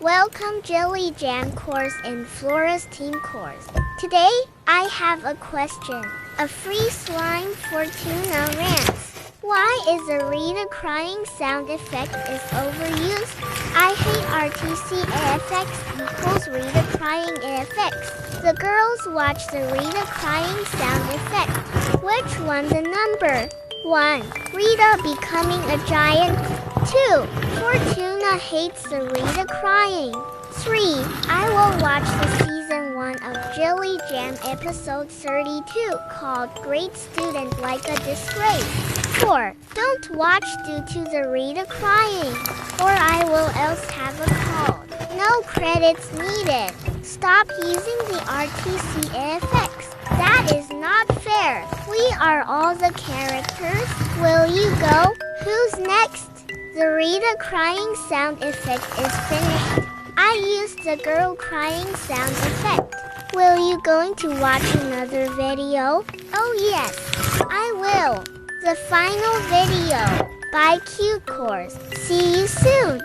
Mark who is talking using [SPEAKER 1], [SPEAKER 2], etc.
[SPEAKER 1] Welcome Jelly Jam course in Flora's team course. Today, I have a question. A free slime for tuna rants. Why is a Rita crying sound effect is overused? I hate RTC effects equals Rita crying effects. The girls watch the Rita crying sound effect. Which one the number? 1. Rita becoming a giant. 2. Fortuna hates the Rita crying. 3. I will watch the season 1 of Jelly Jam episode 32 called Great Student Like a Disgrace. 4. Don't watch due to the Rita crying, or I will else have a call. No credits needed. Stop using the RTC effects. That is not fair. We are all the characters. Will you go? Who's next? The Rita crying sound effect is finished. I used the girl crying sound effect. Will you going to watch another video? Oh yes, I will. The final video. Bye cute course. See you soon.